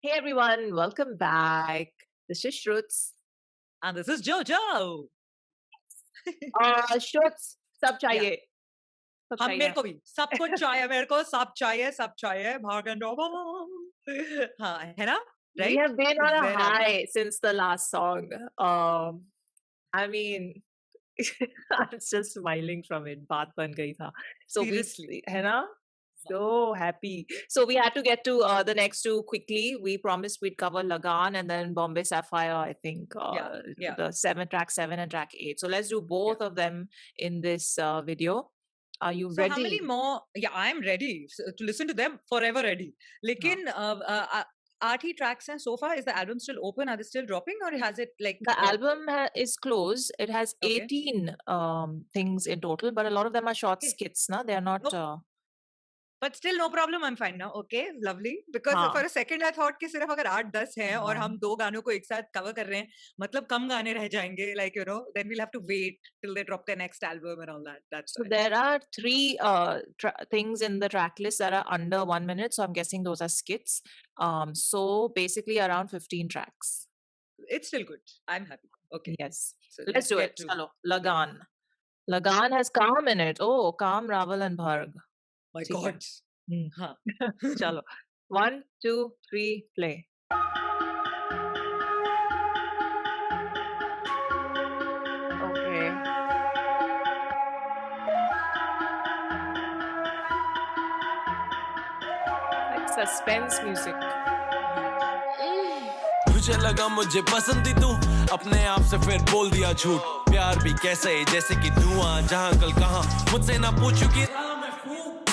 Hey everyone, welcome back. This is Shruts. And this is Jojo. Shruts, sab Yeah. chahiye. Sab हम मेरे chahiye. को भी सब कुछ चाहिए मेरे को सब चाहिए भाग एंड हाँ है ना We right have been on a where are we high since the last song. I mean, I was just smiling from it. Baat ban gayi tha. So we, seriously है na? So happy. So we had to get to the next two quickly. We promised we'd cover Lagan and then Bombay Sapphire, I think, या या the track seven and track eight. So let's do या both of them in this video. Are you so how many ready? more yeah I am ready to listen to them forever ready Huh. लेकिन 8 ही tracks हैं so far. Is the album still open? Are they still dropping or has it like The album is closed. It has okay 18 things in total, but a lot of them are short okay skits. Na? They are not. no But still no problem, I'm fine now. Okay, lovely. Because for हाँ. a second I thought कि सिर्फ अगर 8-10 हैं और हम हाँ. 2 गानों को एक साथ कवर कर रहे हैं, मतलब कम गाने रह जाएंगे, like you know, then we'll have to wait till they drop their next album and all that. That's So why. there are three things in the track list that are under 1 minute. So I'm guessing those are skits. So basically around 15 tracks. It's still good. I'm happy. Okay, Yes. so Let's let's do get it. to Chalo. Lagan. Lagan has Kam in it. Oh, Kam, Raval and Bharg. my ठीक है. God. Hmm. हाँ. Chalo. 1, 2, 3, play. Okay. Like suspense music. तुझे लगा मुझे पसंद थी तू अपने आप से फिर बोल दिया झूठ प्यार भी कैसे जैसे कि धुआं जहां कल कहां मुझसे ना पूछू कि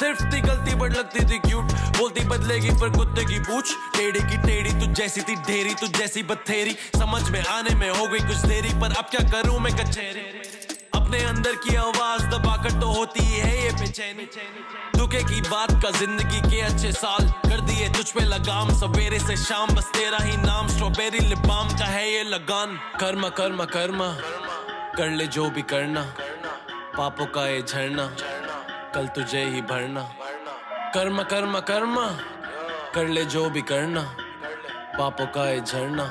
सिर्फ थी गलती बट लगती थी क्यूट बोलती बदलेगी पर कुत्ते की पूछ टेढ़ी की टेढ़ी तू जैसी थी ढेरी तू जैसी बथेरी समझ में आने में हो गई कुछ देरी पर अब क्या करूं मैं कचेरी अपने अंदर की आवाज दबाकर तो होती है ये बेचैनी दुखे की बात का जिंदगी के अच्छे साल कर दिए तुझ पे लगाम सवेरे से शाम बस तेरा ही नाम स्ट्रॉबेरी लिप बाम का है ये लगान कर्मा कर्मा कर्मा कर ले जो भी करना पापों का ये झरना कल तुझे ही भरना कर्मा कर्मा कर्मा कर ले जो भी करना पापों का ये झरना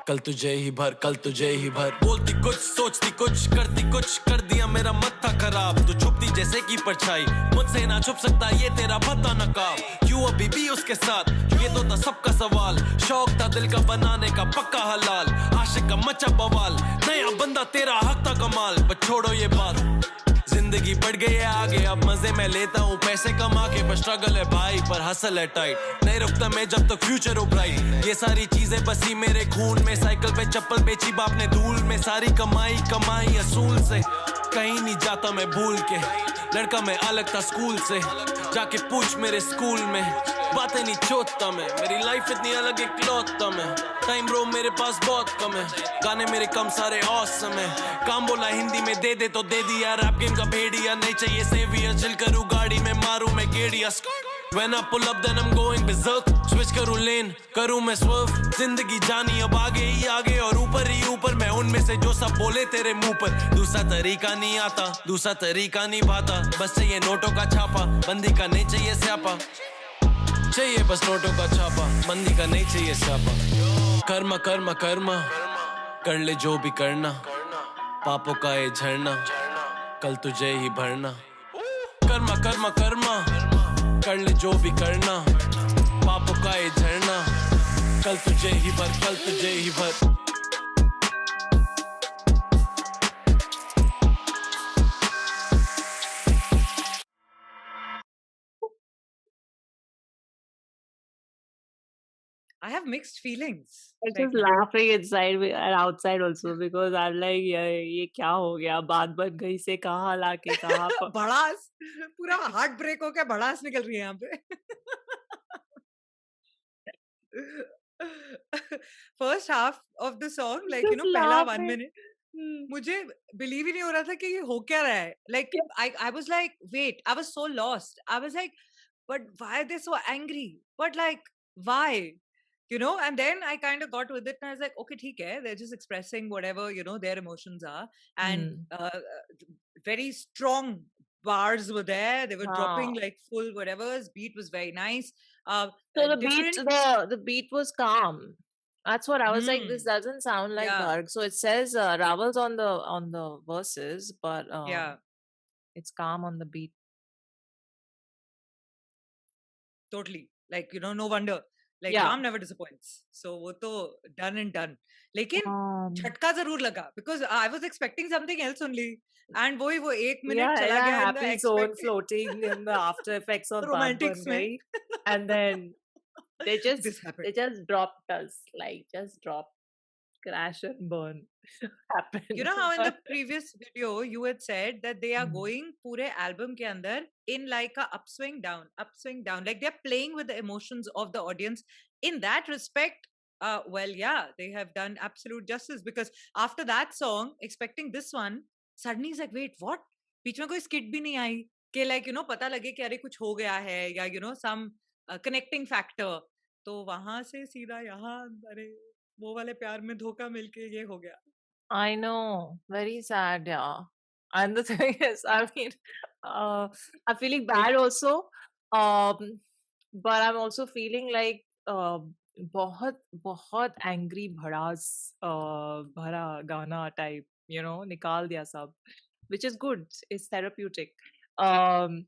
कल तुझे ही भर बोलती कुछ सोचती कुछ करती कुछ कर दिया मेरा मत्था खराब तू छुपती जैसे की परछाई मुझसे ना छुप सकता ये तेरा पता नकाब क्यों अभी भी उसके साथ ये तो था सबका सवाल शौक था दिल का बनाने का पक्का हलाल आशिक का मचा बवाल नया बंदा तेरा हक था कमाल पर छोड़ो ये बात जिंदगी बढ़ गई है आगे अब मजे में लेता हूँ पैसे कमा के पर स्ट्रगल है भाई पर हसल है टाइट नहीं रुकता मैं जब तक फ्यूचर हो ब्राइट ये सारी चीजें बसी मेरे खून में साइकिल पे चप्पल बेची बाप ने धूल में सारी कमाई असूल से कहीं नहीं जाता मैं भूल के लड़का मैं अलग था स्कूल से जाके पूछ मेरे स्कूल में बातें नहीं चोटता मैं मेरी लाइफ इतनी अलग एक लौटता मैं टाइम ब्रो मेरे पास बहुत कम है गाने मेरे कम सारे ऑसम है काम बोला हिंदी में दे तो दे दिया रैप गेम का भेड़िया नहीं चाहिए सेवियर चिल करूँ गाड़ी में मारूँ मैं गेड़िया When I pull up then I'm going berserk Switch करूँ लेन करूँ मैं swerve जिंदगी जानी अब आगे ही आगे और ऊपर ही ऊपर मैं उनमें से जो सब बोले तेरे मुंह पर दूसरा तरीका नहीं आता दूसरा तरीका नहीं भाता बस चाहिए नोटों का छापा बंदी का नहीं चाहिए स्यापा चाहिए बस नोटों का छापा बंदी का नहीं चाहिए स्यापा कर्मा कर्मा कर्मा कर ले जो भी करना पापों का ये झरना कल तुझे ही भरना कर्मा कर्मा कर्मा कर ले जो भी करना पापों का ये झरना कल तुझे ही भर I have mixed feelings I'm right just now. laughing inside and outside also because I'm like, ये क्या हो गया बात बन गई से कहाँ लाके कहाँ पर भड़ास पूरा हार्ट ब्रेक होकर भड़ास निकल रही है यहाँ पे first half of the song like you just know पहला 1 laughing. मिनट मुझे बिलीव ही नहीं हो रहा था कि ये हो क्या रहा है like I was like wait I was so lost I was like but why are they so angry but like why you know and then I kind of got with it and I was like okay theek hai they're just expressing whatever you know their emotions are and very strong bars were there they were dropping हाँ. like full whatever's beat was very nice So the different. the beat was calm. That's what I was like. This Hmm. doesn't sound like Yeah. Bharg. So it says Raval's on the verses, but Yeah. it's calm on the beat. Totally. Like, no wonder. Like, Yeah. Ram never disappoints. So, wo to done and done. लेकिन Um, झटका जरूर लगा because I was expecting something else only. And वो 1 minute yeah, चला yeah, गया in the happy zone expected floating in the After Effects of Baat romantics Ban में. Gayi. And then they This happened. just dropped us, like just dropped, crash and burn happened. You know how in the previous video you had said that they are Hmm. going पूरे album के अंदर in like a upswing down, like they're playing with the emotions of the audience. In that respect, well, yeah, they have done absolute justice because after that song, expecting this one, suddenly it's like, wait, what? बीच में कोई skit भी नहीं आई कि like पता लगे कि अरे कुछ हो गया है या some connecting factor. तो वहां से सीधा यहाँ अरे वो वाले प्यार में धोखा मिलके ये हो गया. I know, very sad, yeah. And the thing is, I mean, I'm feeling bad also, but I'm also feeling like बहुत बहुत angry भड़ास भरा गाना type, निकाल दिया सब, which is good, it's therapeutic. Um,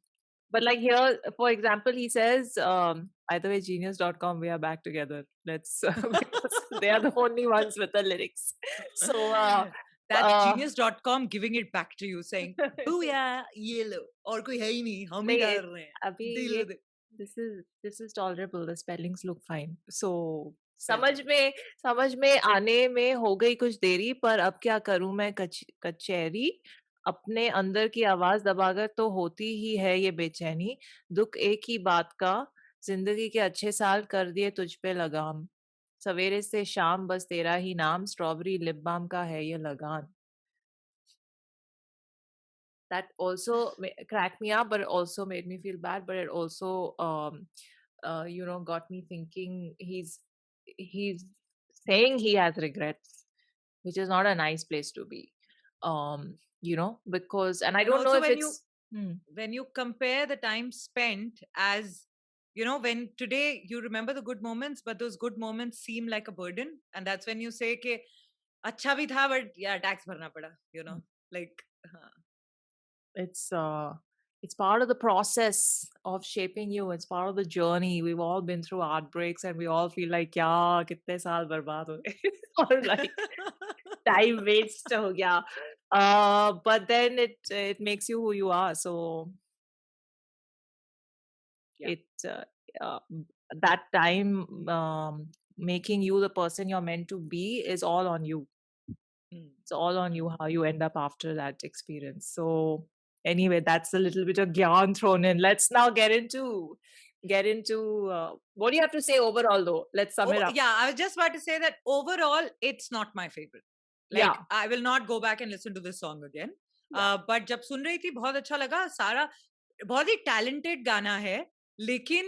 but like here, for example, he says, by the way, genius.com, we are back together. Let's because they are the only ones with the lyrics. So That's uh, genius.com giving it back to you saying, booyah, ये लो और कोई है ही नहीं हम ही नहीं, डाल रहे हैं अभी दिल ये दे. this is tolerable. The spellings look fine. So Fair समझ में आने में हो गई कुछ देरी, पर अब क्या करूं मैं कचेरी, अपने अंदर की आवाज दबाकर तो होती ही है ये बेचैनी, दुख एक ही बात का, जिंदगी के अच्छे साल कर दिए तुझ पे लगाम, सवेरे से शाम बस तेरा ही नाम, स्ट्रॉबेरी लिप बाम का है ये लगान. That also cracked me up, but it also made me feel bad, but it also got me thinking he's saying he has regrets, which is not a nice place to be. Because, and I And don't know also if it's when you compare the time spent as when today you remember the good moments but those good moments seem like a burden, and that's when you say कि अच्छा भी था but yeah tax भरना पड़ा, like it's part of the process of shaping you. It's part of the journey. We've all been through heartbreaks and we all feel like, yeah, कितने साल बर्बाद हो गए, or like time waste ho gaya. But then it makes you who you are. So Yeah. it that time making you the person you're meant to be is all on you. It's all on you how you end up after that experience. So anyway, that's a little bit of gyan thrown in. Let's now get into what do you have to say overall though? Let's sum it up. Yeah, I was just about to say that overall it's not my favorite. Like Yeah. I will not go back and listen to this song again. Yeah. But जब सुन रही थी बहुत अच्छा लगा. सारा बहुत ही talented गाना है, लेकिन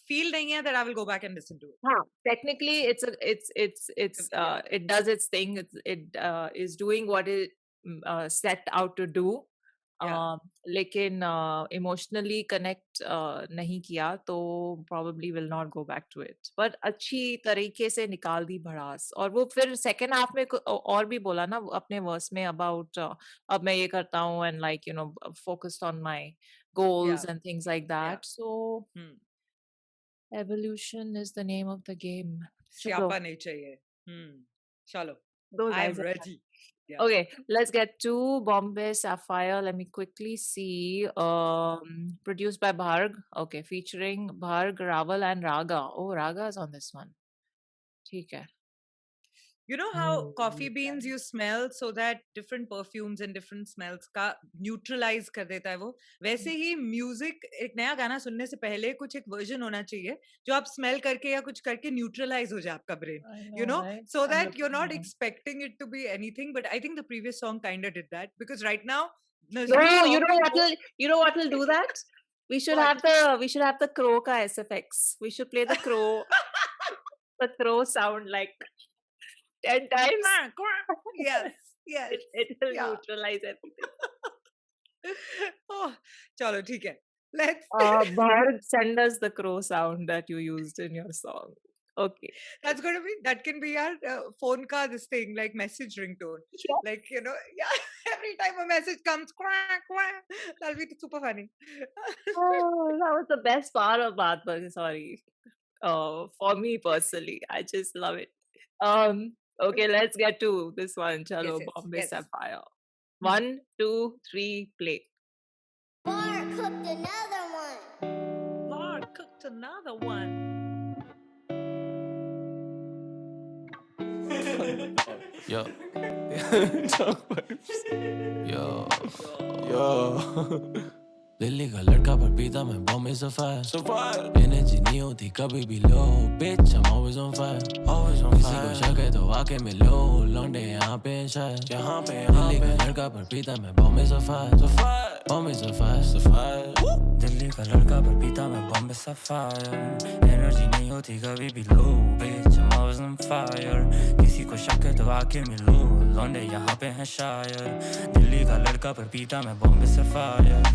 feel नहीं है that I will go back and listen to it. Technically it does its thing. It is doing what it set out to do. Yeah. लेकिन emotionally connect नहीं किया, तो probably will not go back to it. But अच्छी तरीके से निकाल दी भड़ास, और वो फिर second half में और भी बोला ना अपने verse में about अब मैं ये करता हूँ and like focused on my goals and things like that. So evolution is the name of the game. स्यापा नहीं चाहिए. चलो. Those I'm guys are ready. Yeah. Okay, let's get to Bombay Sapphire. Let me quickly see. Produced by Bharg. Okay, featuring Bharg, Raval, and Raga. Oh, Raga is on this one. ठीक है. You know how coffee beans you smell so that different perfumes and different smells का neutralize कर देता है वो, वैसे ही music एक नया गाना सुनने से पहले कुछ एक version होना चाहिए जो आप smell करके या कुछ करके neutralize हो जाए आपका brain, right? so that you're not expecting it to be anything. But I think the previous song kind of did that, because right now No, you know what will do that? We should have the crow ka SFX. We should play the crow the crow sound like 10 times. yes. It will neutralize everything. Oh, चलो ठीक है. Let's see. Bharat, send us the crow sound that you used in your song. Okay. That's gonna be, that can be our phone ka this thing, like message ringtone. Sure. Like, yeah, every time a message comes, quack, quack, that'll be super funny. Oh, that was the best part of Baat Bagi, sorry. For me personally, I just love it. Okay, let's get to this one. Yes, Chalo, yes, Bombay yes. Sapphire. Hmm. 1, 2, 3, play. Bar cooked another one. Lord cooked another one. Yo. Yo. Yo. Delhi का लड़का पर पीता मैं Bombay sapphire energy नहीं होती कभी भी लो bitch I'm always on fire किसी को शक है तो आके मिलो लौंडे यहाँ पे हैं शायद दिल्ली का लड़का पर पीता मैं बॉम्बे सफायर बॉम्बे सफायर दिल्ली का लड़का पर पीता मैं बॉम्बे सफायर एनर्जी नहीं होती कभी भी लो bitch I'm always on fire किसी को शक है तो आके मिलो लौंडे यहाँ पे हैं शायर दिल्ली का लड़का पर पीता मैं बॉम्बे सफायर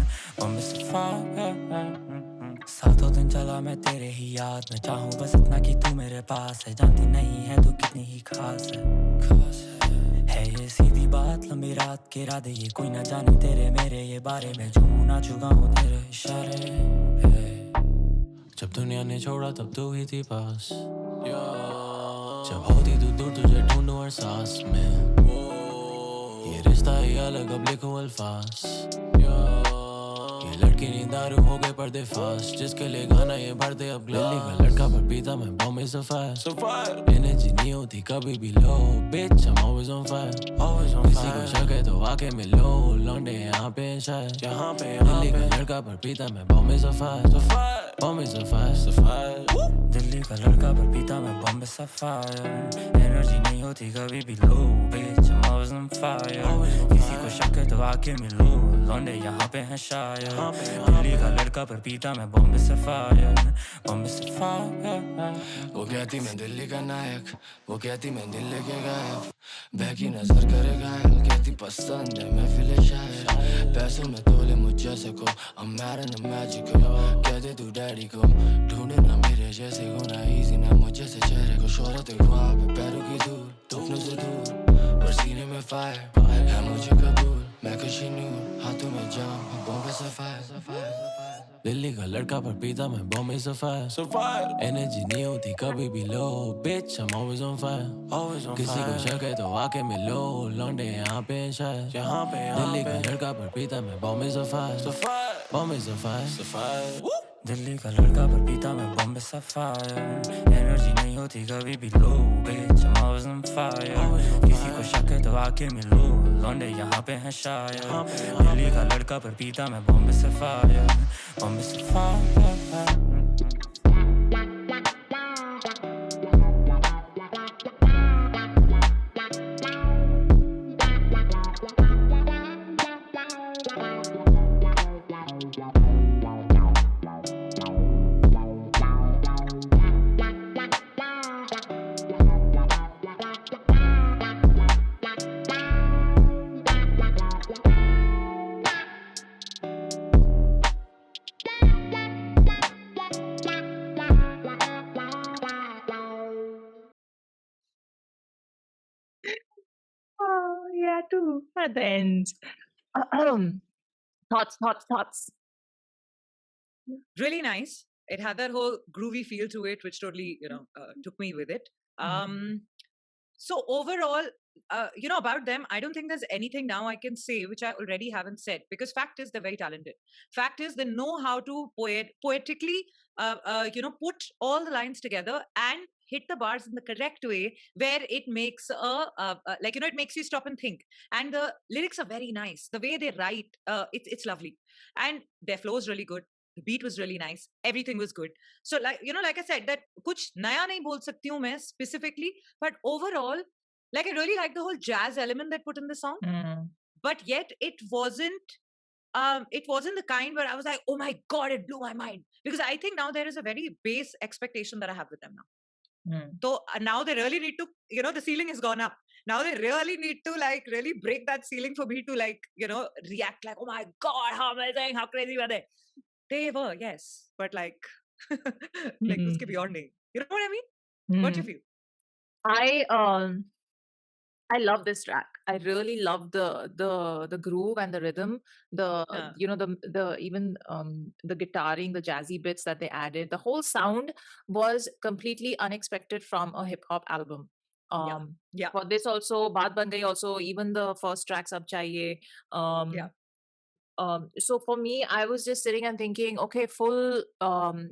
सातों दिन चला मैं तेरे ही याद में चाहूँ बस इतना कि तू मेरे पास है जानती नहीं है तू कितनी ही खास है ये सीधी बात लंबी रात के इरादे ये कोई ना जाने तेरे मेरे ये बारे में झूमू ना चुका हूँ तेरे इशारे पे जब दुनिया ने छोड़ा तब तू ही थी पास जब होती तू दूर तुझे ढूंढूं हर सांस में ये रिश्ता ही अलग अब लिखूं अल्फाज ये लड़की नहीं दारू हो गए पर्दे फास्ट जिसके लिए गाना ये भर दे अब दिल्ली का लड़का पर पीता मैं बॉम्बे सफायर एनर्जी नहीं होती कभी भी लो bitch I'm always on fire किसी को शक है तो आके मिलो लौंडे यहाँ पे हैं शायद दिल्ली का लड़का पर पीता मैं बॉम्बे सफायर बॉम्बे सफायर दिल्ली का लड़का पर पीता मैं बॉम्बे सफायर एनर्जी नहीं होती कभी भी लो bitch I'm always on fire किसी को शक है तो आके मिलो लौंडे यहाँ पे हैं शायर दिल्ली का लड़का पर पीता मैं बॉम्बे सफायर वो कहती मैं दिल्ली का नायक वो कहती मैं दिल्ली के गायक बहकी नजर करे घायल कहती पसंद है महफिल शायर पैसों में तोले मुझ जैसे को I'm mad and I'm magical कहते तू डैडी को ढूंढे ना मेरे जैसे गुना इजी ना मुझ जैसे चेहरे को शोहरत ख्वाब है पैरों की दूर टोकनों से दूर और सीने में फायर है मुझे कबूल मैं कशी नूर हाथों में जाम बॉम्बे सफायर दिल्ली का लड़का पर पीता मैं बॉम्बे सफायर एनर्जी नहीं होती कभी भी लो bitch I'm always on fire किसी को शक है तो आके मिलो लौंडे यहाँ पे हैं शायद दिल्ली का लड़का पर पीता मैं बॉम्बे सफायर बॉम्बे सफायर दिल्ली का लड़का पर पीता मैं बॉम्बे सफायर एनर्जी नहीं होती कभी भी लो bitch I'm always on fire किसी को शक है तो आके मिलो लौंडे यहाँ पे हैं शायर दिल्ली का लड़का पर पीता मैं Bombay sapphire Oh, yeah, too. At the end. Thoughts. Really nice. It had that whole groovy feel to it, which totally, took me with it. So overall, about them, I don't think there's anything now I can say which I already haven't said, because fact is they're very talented. Fact is they know how to poetically, put all the lines together and hit the bars in the correct way where it makes it makes you stop and think. And the lyrics are very nice. The way they write, it's lovely, and their flow is really good. The beat was really nice. Everything was good. So like I said, that kuch naya nahi bol sakti hu main specifically, but overall, like I really like the whole jazz element that put in the song. But yet it wasn't the kind where I was like, oh my God, it blew my mind. Because I think now there is a very base expectation that I have with them now. So now they really need to, the ceiling has gone up. Now they really need to really break that ceiling for me to react like, oh my God, how amazing, how crazy were they? They were, yes, but like, like uske beyond nahi. You know what I mean? What do you Hmm. feel? I I love this track. I really love the groove and the rhythm. The Huh. you know the even the guitaring, the jazzy bits that they added. The whole sound was completely unexpected from a hip hop album. Yeah, Um, yeah, for this also, Baat Ban Gayi also, even the first track Sab Chahiye. yeah. Um, so for me, I was just sitting and thinking, okay, full, on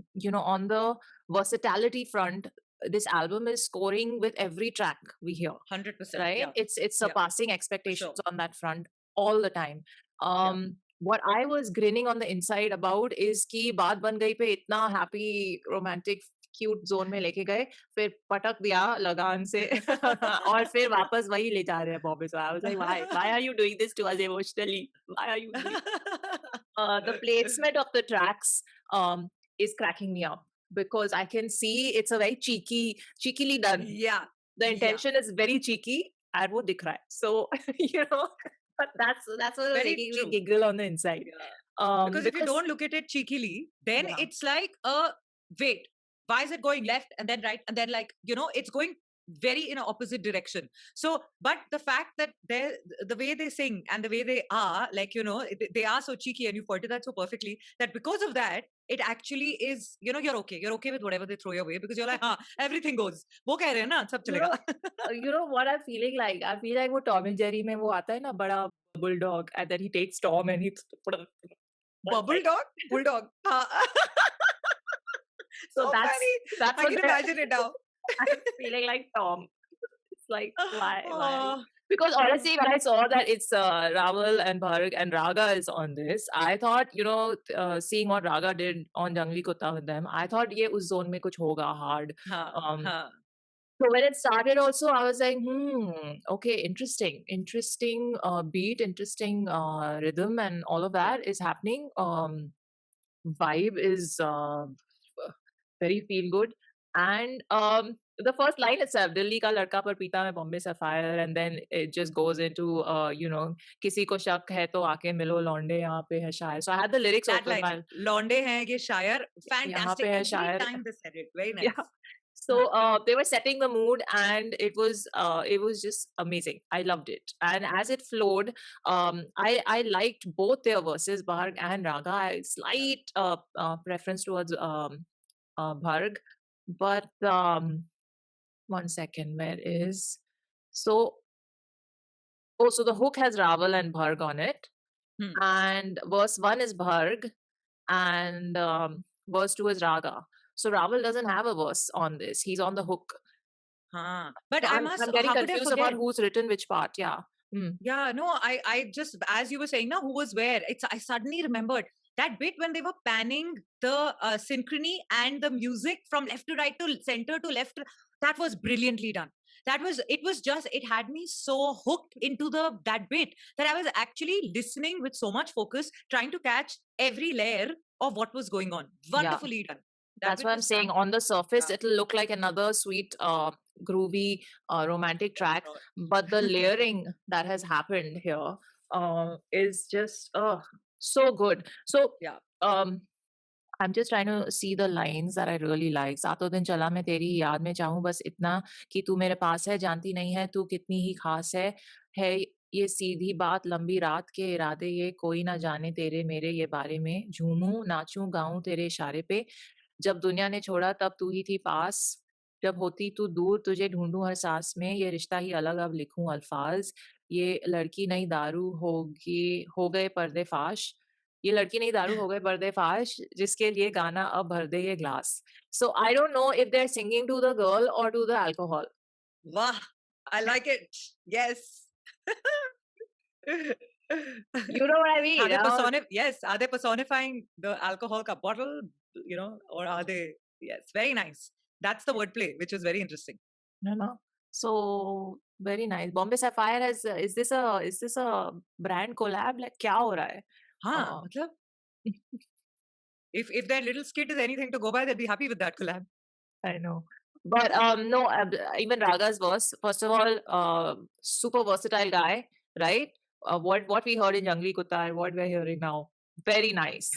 the versatility front, this album is scoring with every track we hear, 100%. right? Yeah, It's yeah, surpassing for sure. expectations on that front all the time. Yeah. What I was grinning on the inside about is कि बात बन गई पे इतना happy romantic cute zone में लेके गए, फिर पटक दिया लगान से और फिर वापस वही ले जा रहे हैं Bombay. So I was like, why are you doing this to us emotionally? Why are you doing? The placement of the tracks is cracking me up because I can see it's a very cheekily done. Yeah, The yeah. intention is very cheeky and वो दिख रहा है. So but that's what was Very making me true. giggle on the inside. Yeah. Because if you Because don't look at it cheekily, then yeah, it's like wait, why is it going left and then right and then like it's going very in an opposite direction. So, but the fact that the way they sing and the way they are, like they are so cheeky, and you pointed that so perfectly that because of that, it actually is you're okay with whatever they throw your way because you're like, everything goes. वो कह रहे हैं ना सब you चलेगा. know, you know what I'm feeling like? I feel like वो Tom and Jerry में वो आता है ना बड़ा bulldog and then he takes Tom and he that's Bubble like dog, bulldog. so So funny. that's I what can imagine it now. I'm feeling like Tom. It's like why? Oh, Because honestly, when I saw that it's Raval and Bharg and Raga is on this, I thought, seeing what Raga did on Jangli Kutta with them, I thought ye us zone mein kuch hoga hard. huh, Um, huh. so when it started also, I was like, okay, interesting beat, interesting rhythm and all of Yeah. that is happening. Vibe is very feel good. And the first line itself, Delhi ka ladka par pita hai Bombay Sapphire, and then it just goes into, kisi ko shak hai to aake milo लौंडे यहाँ पे है शायर. So I had the lyrics That open line, while Londe hai ye shayar, यहाँ fantastic. पे है Every शायर. time they said it, very Yeah. nice. So Huh. they were setting the mood, and it was just amazing. I loved it, and as it flowed, I liked both their verses, Bharg and Raga. I had slight preference towards Bharg, but one second, where is so? Oh, so the hook has Raval and Bharg on it, Hmm. and verse one is Bharg, and verse two is Raga. So Raval doesn't have a verse on this; he's on the hook. Huh. But So I I'm getting how could I confused about forget? who's written which part. Yeah. Mm. Yeah, no, I just, as you were saying, now who was where? I suddenly remembered that bit when they were panning the synchrony and the music from left to right to center to left. That was brilliantly done. It had me so hooked into that bit that I was actually listening with so much focus, trying to catch every layer of what was going on. Yeah. Wonderfully done. That That's bit what I'm was saying. fab. On the surface, Yeah. it'll look like another sweet, groovy, romantic For track, sure. but the layering that has happened here is just so good. So Yeah. I'm just trying to see the lines that I really like. सातों दिन चला मैं तेरी ही याद में चाहूँ बस इतना कि तू मेरे पास है जानती नहीं है तू कितनी ही खास है ये सीधी बात लंबी रात के इरादे ये कोई ना जाने तेरे मेरे ये बारे में झूमूं नाचूं गाऊं तेरे इशारे पे जब दुनिया ने छोड़ा तब तू ही थी पास जब होती तू दूर तुझे ढूंढूं हर सांस में ये रिश्ता ही अलग अब लिखूं अल्फाज ये लड़की नहीं दारू होगी हो गए पर्दे फाश ये लड़की नहीं दारू हो गए पर्देफाश जिसके लिए गाना अब भर दे ये glass so I don't know if they are singing to the girl और to the alcohol Wow. I like it. Yes. you know what I mean Yes, are they personifying the alcohol ka bottle, or are they? Yes, very nice. That's the wordplay, which is very interesting. no no so very nice Bombay Sapphire has is this a brand collab like क्या हो रहा है Huh, matlab, if their little skit is anything to go by, they'd be happy with that collab. I know. But no, even Raga's verse, first of all, super versatile guy, right? What we heard in Jangli Kutta and what we're hearing now, very nice.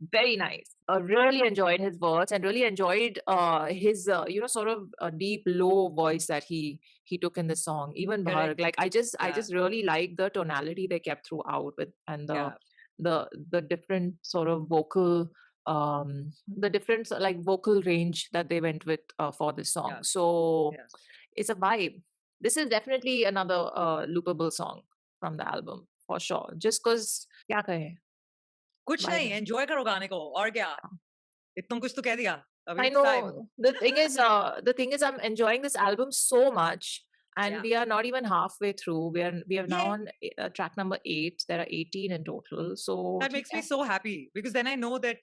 very nice. Really enjoyed his words and really enjoyed his sort of deep low voice that he took in the song. Even Correct. Bharat, like I Yeah. just really like the tonality they kept throughout with and Yeah. the different sort of vocal the different like vocal range that they went with for this song. Yeah. So Yeah. it's a vibe. This is definitely another loopable song from the album for sure. Just because, kya kahe, कुछ vibe नहीं, hai. Enjoy करो गाने को और क्या? इतना कुछ तो कह दिया. अभी I it's time. know. The thing is, I'm enjoying this album so much, and Yeah. we are not even halfway through. We are now Yay. on track number 8. There are 18 in total. So That makes me so happy because then I know that,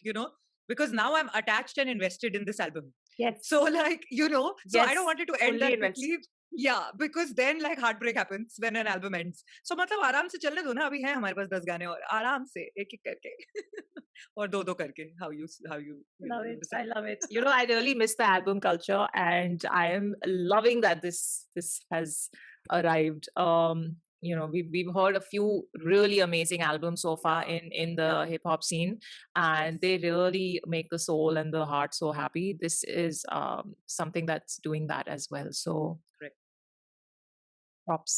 because now I'm attached and invested in this album. yes, So like, so I don't yes, want it to end fully that invest. quickly. Yeah, because then like heartbreak happens when an album ends. So मतलब आराम से चलने दो ना, अभी है हमारे पास 10 गाने और आराम से एक एक करके और दो करके how you Love it. I decide. love it. I really miss the album culture, and I am loving that this has arrived. We've heard a few really amazing albums so far Yeah. in the hip hop scene, and Yes. they really make the soul and the heart so happy. This is something that's doing that as well. So Correct. props.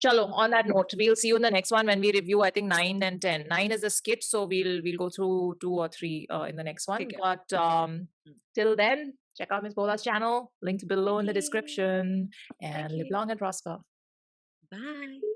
Chalo, on that note, we'll see you in the next one when we review, I think 9 and 10. 9 is a skit, so we'll go through 2 or 3 in the next one. ठीक है. But till then, check out Miss Bola's channel, linked below in the Yay. description, and Thank live you. long and prosper. Bye.